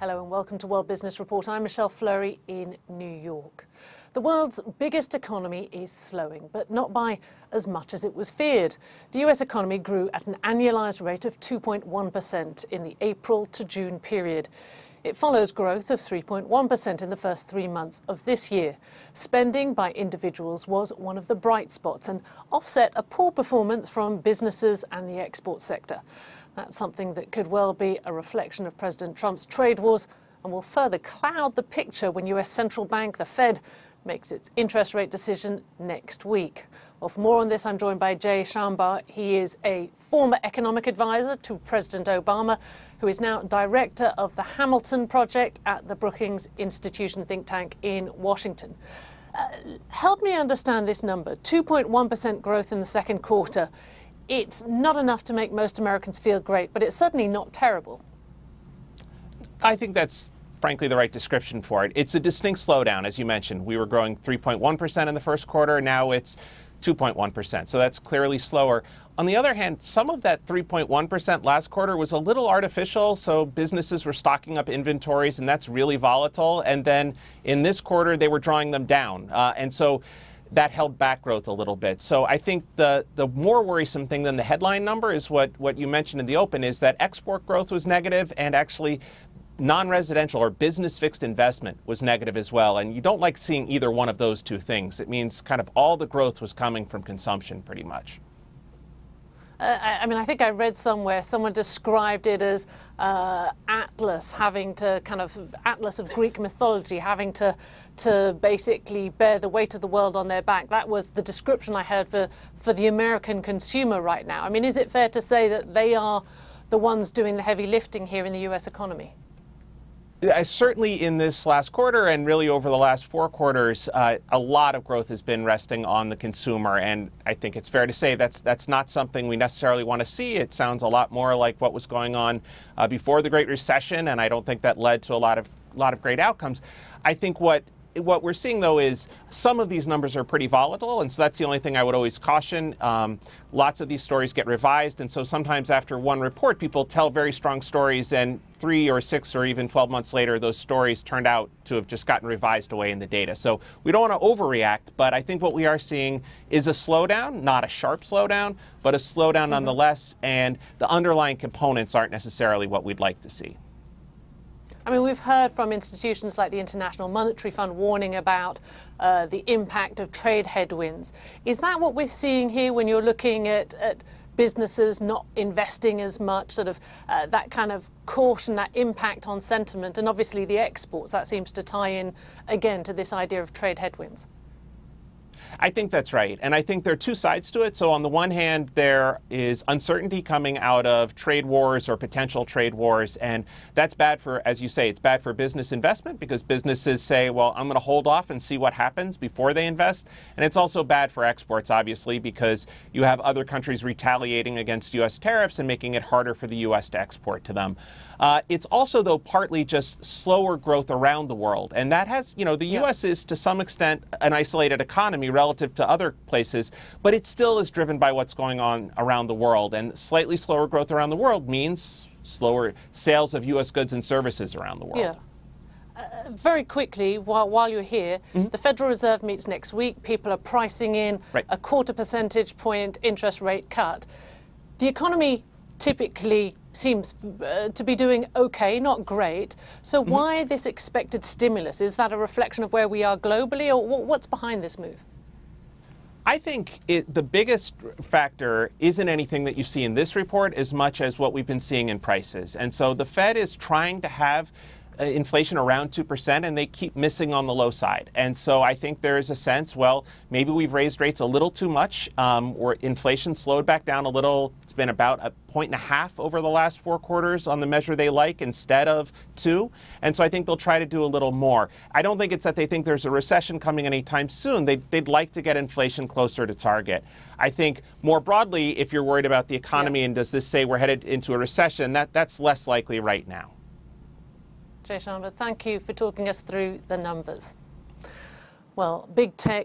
Hello and welcome to World Business Report. I'm Michelle Fleury in New York. The world's biggest economy is slowing, but not by as much as it was feared. The US economy grew at an annualized rate of 2.1% in the April to June period. It follows growth of 3.1% in the first 3 months of this year. Spending by individuals was one of the bright spots and offset a poor performance from businesses and the export sector. That's something that could well be a reflection of President Trump's trade wars and will further cloud the picture when US Central Bank, the Fed, makes its interest rate decision next week. Well, for more on this, I'm joined by Jay Shambaugh. He is a former economic advisor to President Obama, who is now director of the Hamilton Project at the Brookings Institution think tank in Washington. Help me understand this number, 2.1% growth in the second quarter. It's not enough to make most Americans feel great, but it's certainly not terrible. I think that's frankly the right description for it. It's a distinct slowdown, as you mentioned. We were growing 3.1% in the first quarter. Now it's 2.1%. So that's clearly slower. On the other hand, some of that 3.1% last quarter was a little artificial. So businesses were stocking up inventories, and that's really volatile. And then in this quarter, they were drawing them down. And so that held back growth a little bit. So I think the more worrisome thing than the headline number is what you mentioned in the open, is that export growth was negative, and actually non-residential or business fixed investment was negative as well. And you don't like seeing either one of those two things. It means kind of all the growth was coming from consumption pretty much. I think I read somewhere someone described it as Atlas of Greek mythology, having to basically bear the weight of the world on their back. That was the description I heard for the American consumer right now. I mean, is it fair to say that they are the ones doing the heavy lifting here in the US economy? Certainly in this last quarter, and really over the last 4 quarters, a lot of growth has been resting on the consumer. And I think it's fair to say that's not something we necessarily want to see. It sounds a lot more like what was going on before the Great Recession, and I don't think that led to a lot of great outcomes. I think what we're seeing, though, is some of these numbers are pretty volatile, and so that's the only thing I would always caution. Lots of these stories get revised, and so sometimes after one report, people tell very strong stories, and 3 or 6 or even 12 months later, those stories turned out to have just gotten revised away in the data. So we don't want to overreact, but I think what we are seeing is a slowdown, not a sharp slowdown, but a slowdown nonetheless, and the underlying components aren't necessarily what we'd like to see. I mean, we've heard from institutions like the International Monetary Fund warning about the impact of trade headwinds. Is that what we're seeing here when you're looking at businesses not investing as much, sort of that kind of caution, that impact on sentiment, and obviously the exports? That seems to tie in again to this idea of trade headwinds. I think that's right. And I think there are two sides to it. So on the one hand, there is uncertainty coming out of trade wars or potential trade wars. And that's bad for, as you say, it's bad for business investment, because businesses say, well, I'm going to hold off and see what happens before they invest. And it's also bad for exports, obviously, because you have other countries retaliating against U.S. tariffs and making it harder for the U.S. to export to them. It's also, though, partly just slower growth around the world. And that has, the U.S. is to some extent an isolated economy relative to other places, but it still is driven by what's going on around the world. And slightly slower growth around the world means slower sales of U.S. goods and services around the world. Yeah. Very quickly, while you're here, the Federal Reserve meets next week. People are pricing in a 0.25 percentage point interest rate cut. The economy typically seems to be doing okay, not great. So why this expected stimulus? Is that a reflection of where we are globally, or what's behind this move? I think the biggest factor isn't anything that you see in this report as much as what we've been seeing in prices. And so the Fed is trying to have inflation around 2%, and they keep missing on the low side. And so I think there is a sense, well, maybe we've raised rates a little too much, or inflation slowed back down a little. It's been about 1.5 points over the last 4 quarters on the measure they like, instead of 2. And so I think they'll try to do a little more. I don't think it's that they think there's a recession coming anytime soon. They'd like to get inflation closer to target. I think more broadly, if you're worried about the economy and does this say we're headed into a recession, that's less likely right now. Jay Shambaugh, thank you for talking us through the numbers. Well, big tech